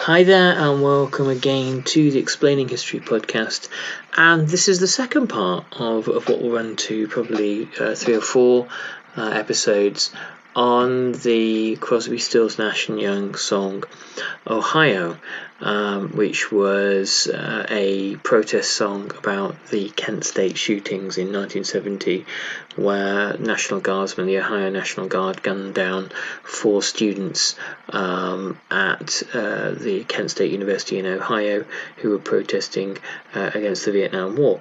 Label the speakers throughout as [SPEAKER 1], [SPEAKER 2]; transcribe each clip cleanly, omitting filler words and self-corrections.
[SPEAKER 1] Hi there and welcome again to the Explaining History podcast, and this is the second part of what we'll run to probably 3 or 4 episodes on the Crosby, Stills, Nash and Young song Ohio, which was a protest song about the Kent State shootings in 1970, where National Guardsmen, the Ohio National Guard, gunned down 4 students at the Kent State University in Ohio who were protesting against the Vietnam War.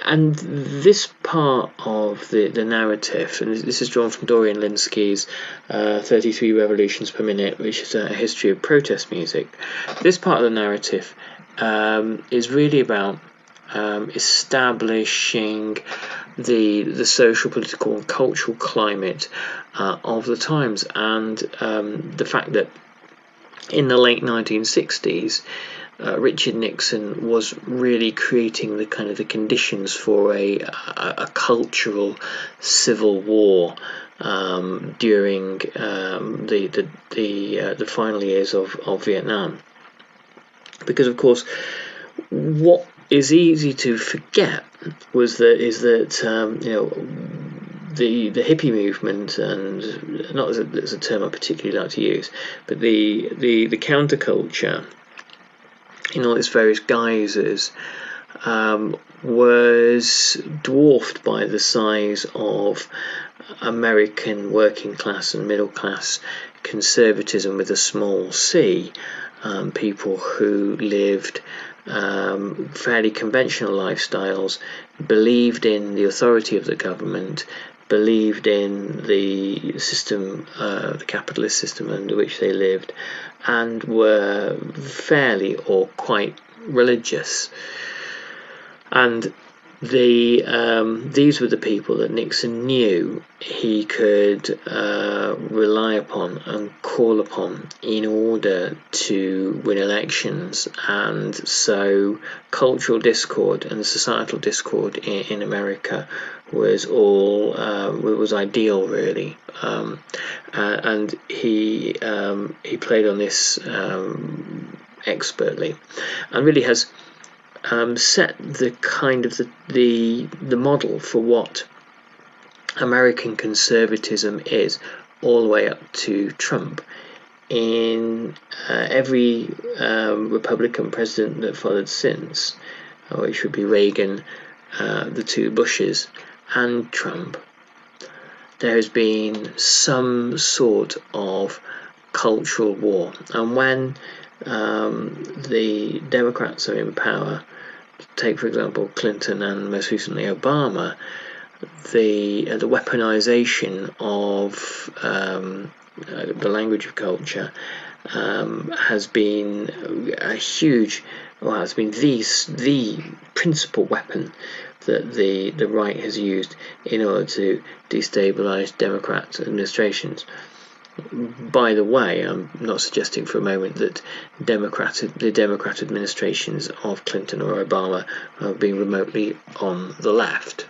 [SPEAKER 1] And this part of the narrative, and this is drawn from Dorian Lynskey's 33 Revolutions per Minute, which is a history of protest music. This part of the narrative is really about establishing the social, political and cultural climate of the times, and the fact that in the late 1960s Richard Nixon was really creating the conditions for a cultural civil war during the final years of Vietnam, because of course what is easy to forget is that the hippie movement, and not as a term I particularly like to use, but the counterculture in all its various guises was dwarfed by the size of American working class and middle class conservatism with a small c, people who lived fairly conventional lifestyles, believed in the authority of the government, believed in the system, the capitalist system under which they lived, and were fairly or quite religious. And these were the people that Nixon knew he could rely upon and call upon in order to win elections, and so cultural discord and societal discord in America was ideal, really, and he played on this expertly, and really has set the the model for what American conservatism is, all the way up to Trump. In every Republican president that followed since, which would be Reagan, the 2 Bushes, and Trump, there has been some sort of cultural war. And when the Democrats are in power, take for example Clinton and most recently Obama, the weaponization of the language of culture has been a huge, it's been the principal weapon that the right has used in order to destabilize Democrat administrations. By the way, I'm not suggesting for a moment that the Democrat administrations of Clinton or Obama have been remotely on the left.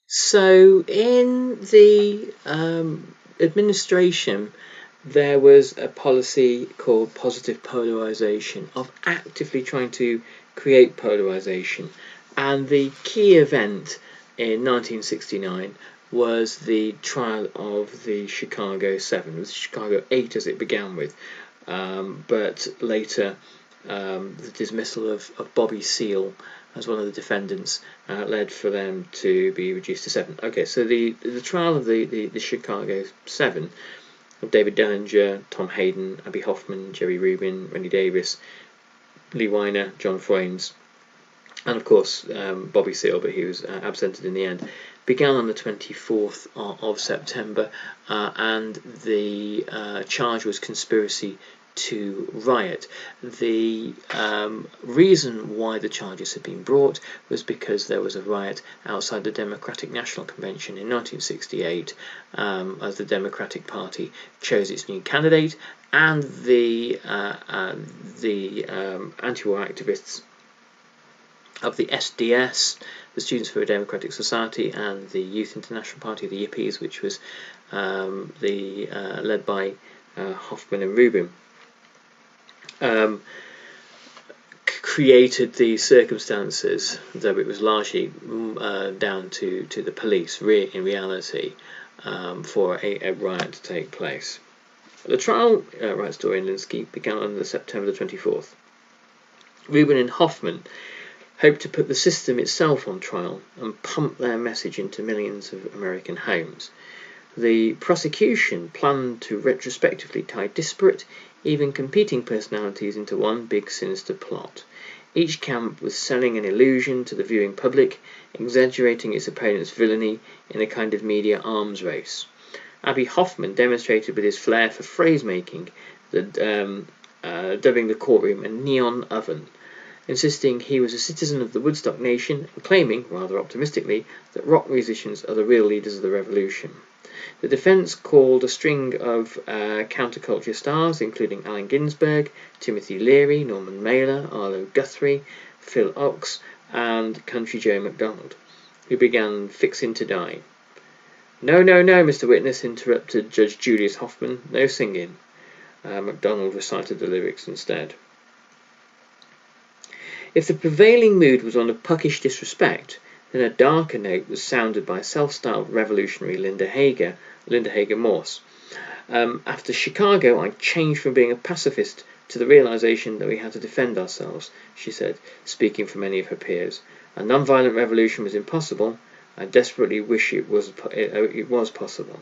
[SPEAKER 1] So in the administration, there was a policy called positive polarization, of actively trying to create polarization, and the key event in 1969 was the trial of the Chicago 7, the Chicago 8 as it began with, but later the dismissal of Bobby Seale as one of the defendants led for them to be reduced to 7. Okay, so the trial of the Chicago 7, of David Dellinger, Tom Hayden, Abby Hoffman, Jerry Rubin, Randy Davis, Lee Weiner, John Froines, and of course Bobby Seale, but he was absented in the end, began on the 24th of September, and the charge was conspiracy to riot. The reason why the charges had been brought was because there was a riot outside the Democratic National Convention in 1968, as the Democratic Party chose its new candidate, and the anti-war activists of the SDS, the Students for a Democratic Society, and the Youth International Party, the Yippies, which was led by Hoffman and Rubin. created the circumstances, though it was largely down to the police, in reality, for a riot to take place. The trial, writes Dorian Lynskey, began on September the 24th. Rubin and Hoffman hoped to put the system itself on trial and pump their message into millions of American homes. The prosecution planned to retrospectively tie disparate, even competing personalities into one big sinister plot. Each camp was selling an illusion to the viewing public, exaggerating its opponent's villainy in a kind of media arms race. Abbie Hoffman demonstrated with his flair for phrase-making, dubbing the courtroom a neon oven, insisting he was a citizen of the Woodstock nation and claiming, rather optimistically, that rock musicians are the real leaders of the revolution. The defense called a string of counterculture stars, including Allen Ginsberg, Timothy Leary, Norman Mailer, Arlo Guthrie, Phil Ochs, and Country Joe McDonald, who began fixing to die. No, no, no, Mr. Witness, interrupted Judge Julius Hoffman. No singing. MacDonald recited the lyrics instead. If the prevailing mood was one of puckish disrespect, then a darker note was sounded by self-styled revolutionary Linda Hager Morse. After Chicago, I changed from being a pacifist to the realization that we had to defend ourselves, she said, speaking for many of her peers. A non-violent revolution was impossible. I desperately wish it was possible.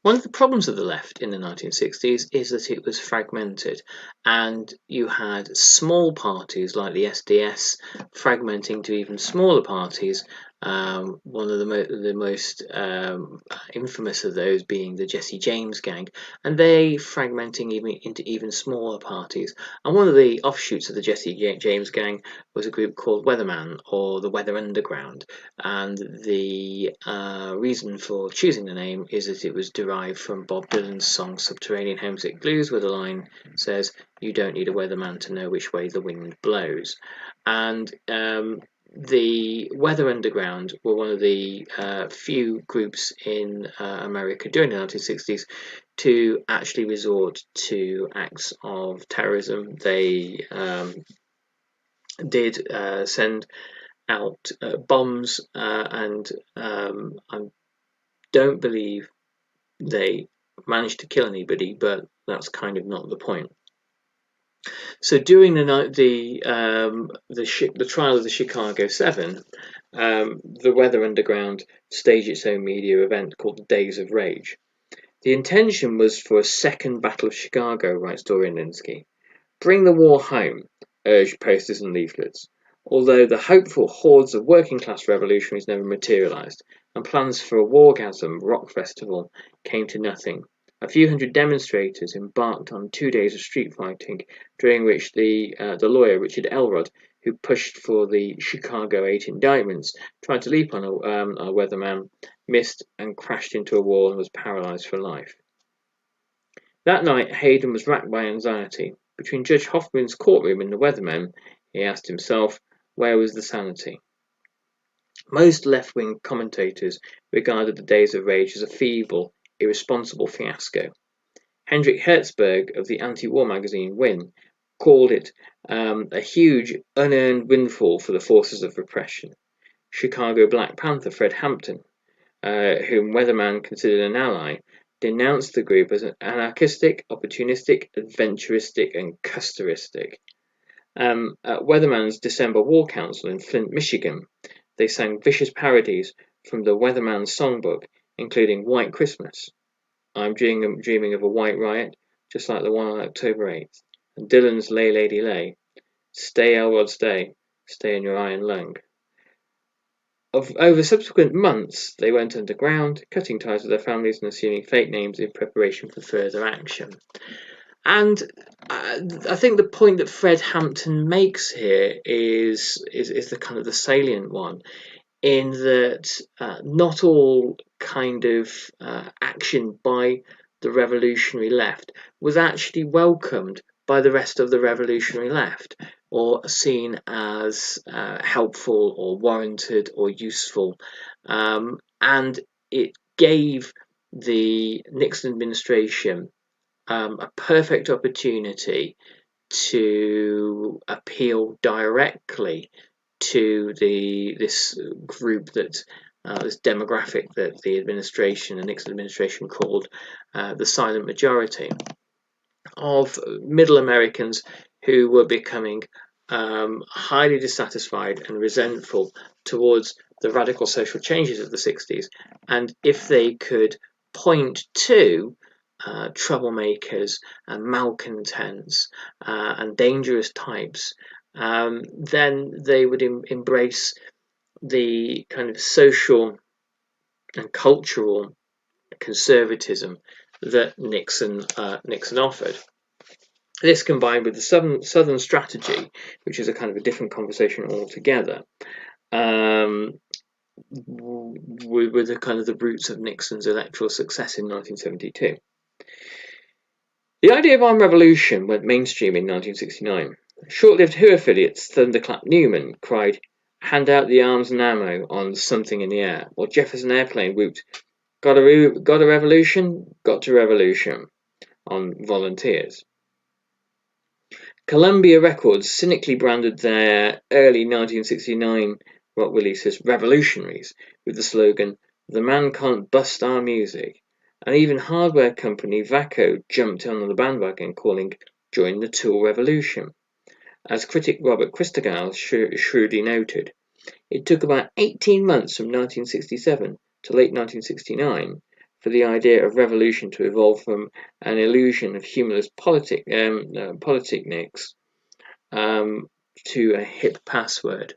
[SPEAKER 1] One of the problems of the left in the 1960s is that it was fragmented, and you had small parties like the SDS fragmenting to even smaller parties. One of the most infamous of those being the Jesse James gang, and they fragmenting into even smaller parties. And one of the offshoots of the Jesse James gang was a group called Weatherman, or the Weather Underground, and the reason for choosing the name is that it was derived from Bob Dylan's song Subterranean Homesick Blues, where the line says, "You don't need a weatherman to know which way the wind blows." And the Weather Underground were one of the few groups in America during the 1960s to actually resort to acts of terrorism. They did send out bombs, and I don't believe they managed to kill anybody, but that's kind of not the point. So during the trial of the Chicago 7, the Weather Underground staged its own media event called the Days of Rage. The intention was for a second Battle of Chicago, writes Dorian Lynskey. Bring the war home, urged posters and leaflets, although the hopeful hordes of working-class revolutionaries never materialised, and plans for a wargasm rock festival came to nothing. A few hundred demonstrators embarked on 2 days of street fighting, during which the lawyer Richard Elrod, who pushed for the Chicago 8 indictments, tried to leap on a weatherman, missed and crashed into a wall and was paralysed for life. That night, Hayden was racked by anxiety. Between Judge Hoffman's courtroom and the weathermen, he asked himself, where was the sanity? Most left-wing commentators regarded the Days of Rage as a feeble, irresponsible fiasco. Hendrik Hertzberg of the anti-war magazine Win called it a huge, unearned windfall for the forces of repression. Chicago Black Panther Fred Hampton, whom Weatherman considered an ally, denounced the group as anarchistic, opportunistic, adventuristic, and custoristic. At Weatherman's December War Council in Flint, Michigan, they sang vicious parodies from the Weatherman songbook, including White Christmas, I'm dreaming of a white riot, just like the one on October 8th, and Dylan's Lay Lady Lay, Stay Elrod Stay, Stay in Your Iron Lung. Over subsequent months, they went underground, cutting ties with their families and assuming fake names in preparation for further action. And I think the point that Fred Hampton makes here is the kind of the salient one, in that not all kind of action by the revolutionary left was actually welcomed by the rest of the revolutionary left, or seen as helpful or warranted or useful. And it gave the Nixon administration a perfect opportunity to appeal directly to this group that this demographic that the Nixon administration called the silent majority of middle Americans who were becoming highly dissatisfied and resentful towards the radical social changes of the 60s, and if they could point to troublemakers and malcontents and dangerous types, then they would embrace the kind of social and cultural conservatism that Nixon offered. This combined with the Southern strategy, which is a kind of a different conversation altogether, were the kind of the roots of Nixon's electoral success in 1972. The idea of armed revolution went mainstream in 1969. Short-lived WHO affiliates Thunderclap Newman cried, "Hand out the arms and ammo" on Something in the Air, while Jefferson Airplane whooped, got a revolution? Got to revolution" on Volunteers. Columbia Records cynically branded their early 1969 rock releases revolutionaries with the slogan, "The man can't bust our music," and even hardware company Vaco jumped on the bandwagon, calling "Join the Tool Revolution." As critic Robert Christgau shrewdly noted, it took about 18 months from 1967 to late 1969 for the idea of revolution to evolve from an illusion of humorless politicniks to a hip password.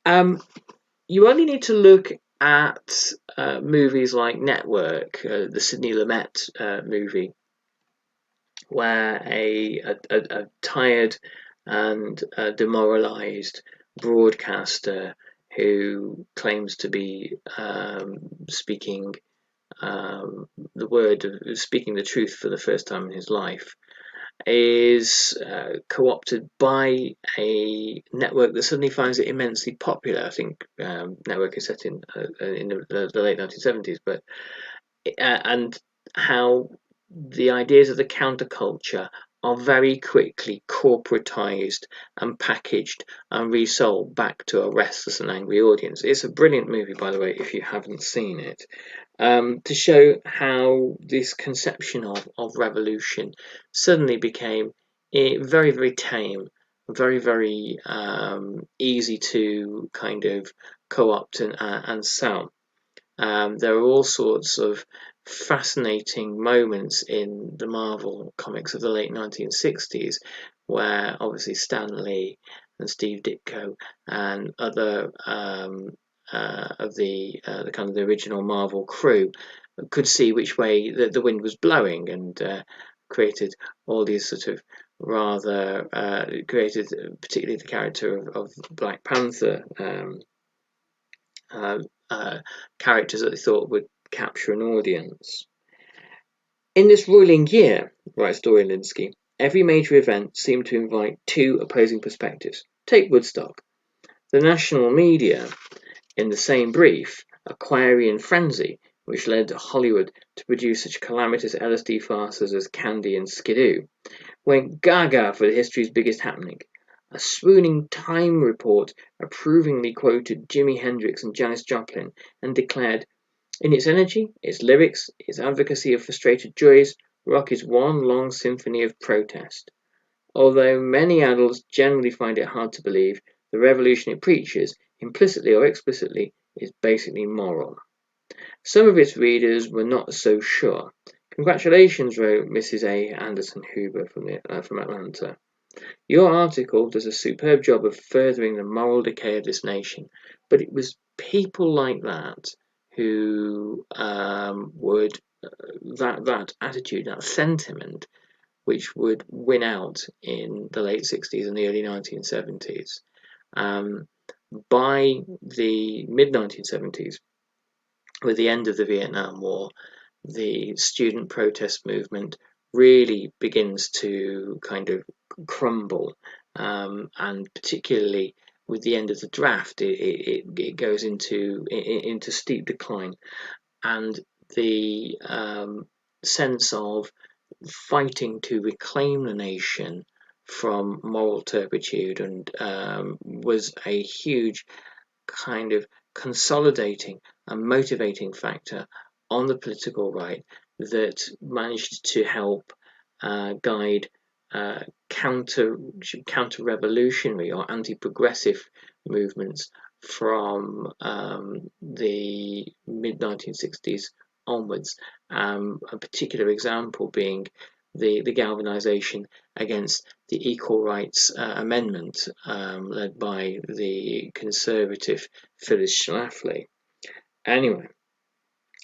[SPEAKER 1] You only need to look at movies like Network, the Sidney Lumet movie, where a tired and demoralized broadcaster who claims to be speaking the truth for the first time in his life is co-opted by a network that suddenly finds it immensely popular. I think Network is set in the late 1970s, but and how the ideas of the counterculture are very quickly corporatized and packaged and resold back to a restless and angry audience. It's a brilliant movie, by the way, if you haven't seen it, to show how this conception of revolution suddenly became very, very tame, very, very easy to kind of co-opt and sell. There are all sorts of fascinating moments in the Marvel comics of the late 1960s where obviously Stan Lee and Steve Ditko and other of the kind of the original Marvel crew could see which way the wind was blowing, and created all these sort of rather created particularly the character of Black Panther characters that they thought would capture an audience. In this ruling year, writes Dorian Lynskey, every major event seemed to invite two opposing perspectives. Take Woodstock. The national media, in the same brief, Aquarian frenzy, which led Hollywood to produce such calamitous LSD farces as Candy and Skidoo, went gaga for the history's biggest happening. A swooning Time report approvingly quoted Jimi Hendrix and Janis Joplin and declared, "In its energy, its lyrics, its advocacy of frustrated joys, rock is one long symphony of protest." Although many adults generally find it hard to believe, the revolution it preaches, implicitly or explicitly, is basically moral. Some of its readers were not so sure. "Congratulations," wrote Mrs. A. Anderson Hoover from Atlanta. "Your article does a superb job of furthering the moral decay of this nation." But it was people like that who would that attitude, that sentiment, which would win out in the late 60s and the early 1970s. By the mid-1970s, with the end of the Vietnam War, the student protest movement really begins to kind of crumble, and particularly with the end of the draft, it goes into steep decline, and the sense of fighting to reclaim the nation from moral turpitude, and was a huge kind of consolidating and motivating factor on the political right that managed to help guide counter revolutionary or anti-progressive movements from the mid 1960s onwards. A particular example being the galvanization against the Equal Rights Amendment, led by the conservative Phyllis Schlafly. Anyway,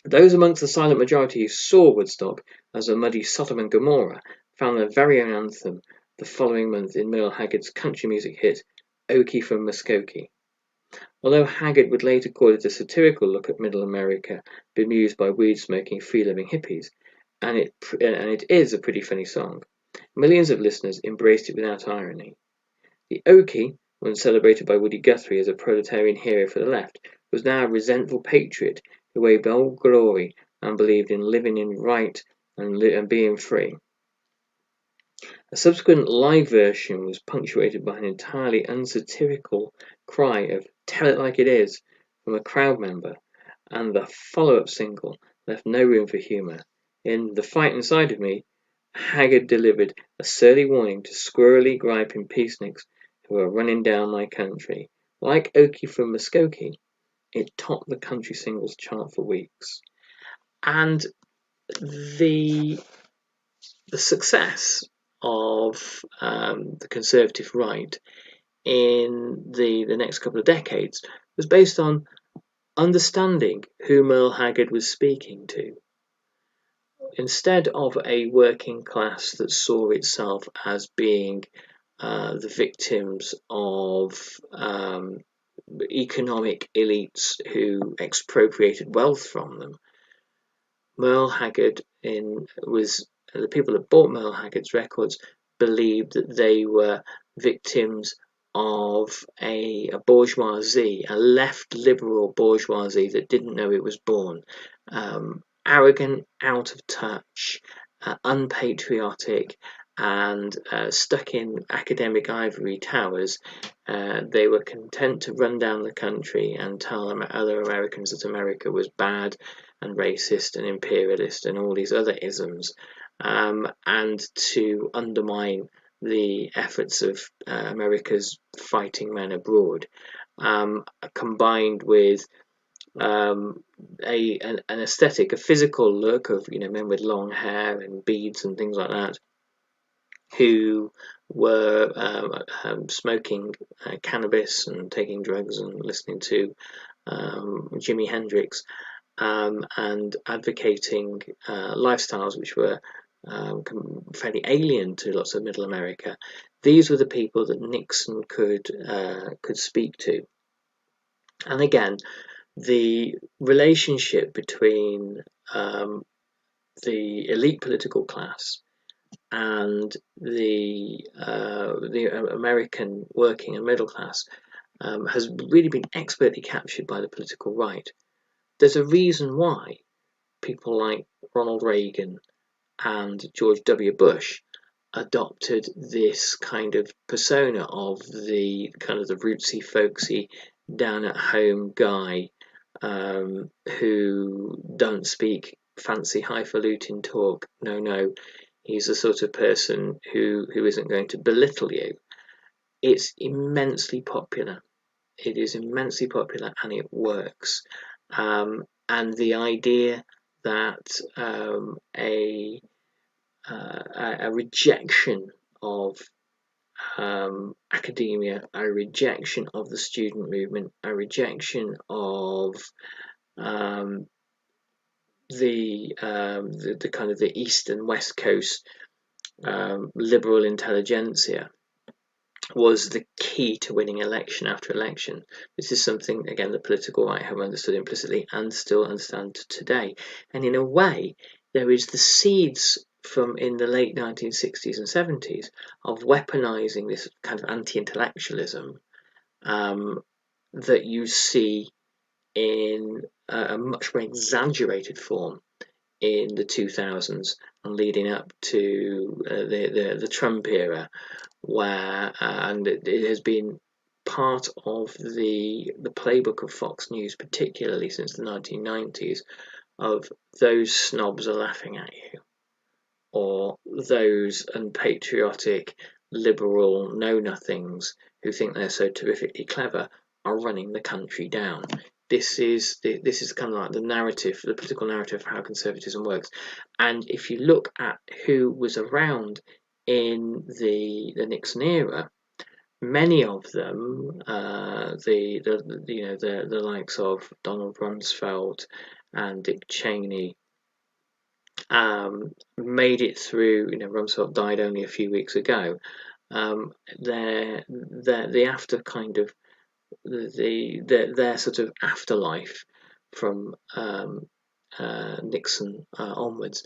[SPEAKER 1] those amongst the silent majority who saw Woodstock as a muddy Sodom and Gomorrah found their very own anthem the following month in Merle Haggard's country music hit, Okie from Muskogee. Although Haggard would later call it a satirical look at middle America, bemused by weed-smoking, free-living hippies, and it is a pretty funny song, millions of listeners embraced it without irony. The Okie, once celebrated by Woody Guthrie as a proletarian hero for the left, was now a resentful patriot who waved Old Glory and believed in living in right and being free. A subsequent live version was punctuated by an entirely unsatirical cry of "Tell it like it is" from a crowd member, and the follow-up single left no room for humour. In "The Fight Inside of Me", Haggard delivered a surly warning to squirrely, griping peaceniks who are running down my country. Like Okie from Muskogee, it topped the country singles chart for weeks. And the success of the conservative right in the next couple of decades was based on understanding who Merle Haggard was speaking to. Instead of a working class that saw itself as being the victims of economic elites who expropriated wealth from them, Merle Haggard the people that bought Merle Haggard's records believed that they were victims of a bourgeoisie, a left liberal bourgeoisie that didn't know it was born, arrogant, out of touch, unpatriotic, and stuck in academic ivory towers. They were content to run down the country and tell other Americans that America was bad and racist and imperialist and all these other isms, and to undermine the efforts of America's fighting men abroad, combined with an aesthetic, a physical look of men with long hair and beads and things like that, who were smoking cannabis and taking drugs and listening to Jimi Hendrix, and advocating lifestyles which were fairly alien to lots of middle America. These were the people that Nixon could speak to. And again, the relationship between the elite political class and the American working and middle class has really been expertly captured by the political right. There's a reason why people like Ronald Reagan and George W. Bush adopted this kind of persona of the kind of the rootsy, folksy, down at home guy who don't speak fancy highfalutin talk. No, he's the sort of person who isn't going to belittle you. It's immensely popular. It is immensely popular and it works. And the idea that a rejection of academia, a rejection of the student movement, a rejection of the kind of the East and West Coast liberal intelligentsia was the key to winning election after election. This is something, again, the political right have understood implicitly and still understand today. And in a way, there is the seeds from in the late 1960s and 70s of weaponizing this kind of anti-intellectualism that you see in a much more exaggerated form in the 2000s and leading up to the Trump era, where and it has been part of the playbook of Fox News, particularly since the 1990s, of those snobs are laughing at you, or those unpatriotic liberal know-nothings who think they're so terrifically clever are running the country down. This is kind of like the narrative, the political narrative of how conservatism works. And if you look at who was around in the Nixon era, many of them, the likes of Donald Rumsfeld and Dick Cheney, made it through. Rumsfeld died only a few weeks ago. The after kind of their sort of afterlife from Nixon onwards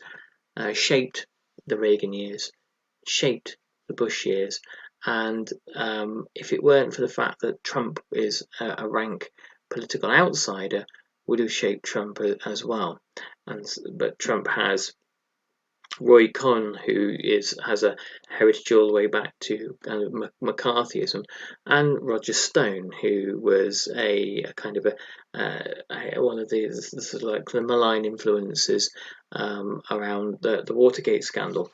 [SPEAKER 1] shaped the Reagan years, shaped the Bush years, and if it weren't for the fact that Trump is a rank political outsider, would have shaped Trump as well. But Trump has Roy Cohn, who has a heritage all the way back to kind of McCarthyism, and Roger Stone, who was a kind of one of the sort of like the malign influences around the Watergate scandal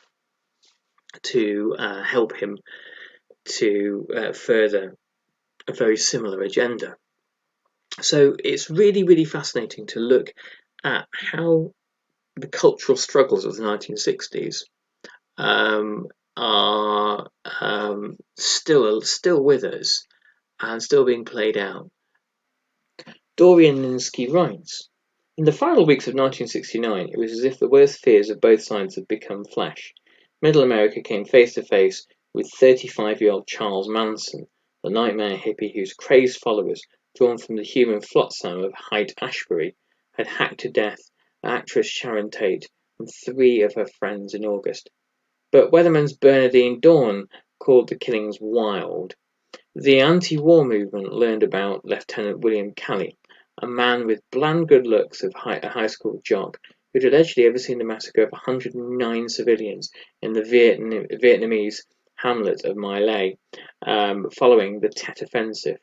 [SPEAKER 1] to help him to further a very similar agenda. So it's really, really fascinating to look at how the cultural struggles of the 1960s are still with us and still being played out. Dorian Ninsky writes, "In the final weeks of 1969, it was as if the worst fears of both sides had become flesh. Middle America came face to face with 35-year-old Charles Manson, the nightmare hippie whose crazed followers, drawn from the human flotsam of Haight-Ashbury, had hacked to death actress Sharon Tate and 3 of her friends in August. But Weatherman's Bernardine Dawn called the killings wild. The anti-war movement learned about Lieutenant William Calley, a man with bland good looks of a high school jock who'd allegedly overseen the massacre of 109 civilians in the Vietnamese hamlet of My Lai, following the Tet Offensive.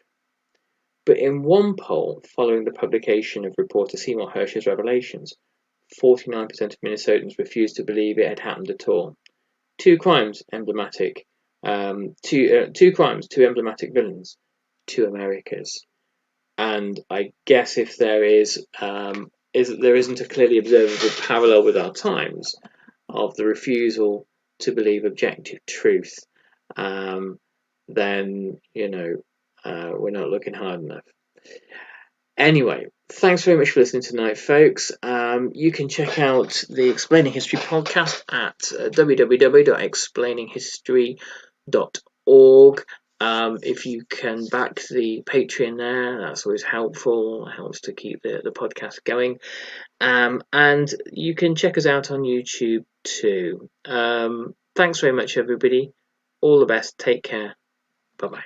[SPEAKER 1] But in one poll, following the publication of reporter Seymour Hersh's revelations, 49% of Minnesotans refused to believe it had happened at all. Two emblematic villains, 2 Americas. And I guess if there there isn't a clearly observable parallel with our times of the refusal to believe objective truth, then we're not looking hard enough. Anyway, thanks very much for listening tonight, folks. You can check out the Explaining History podcast at www.explaininghistory.org. If you can back the Patreon there, that's always helpful. It helps to keep the podcast going. And you can check us out on YouTube too. Thanks very much, everybody. All the best. Take care. Bye-bye.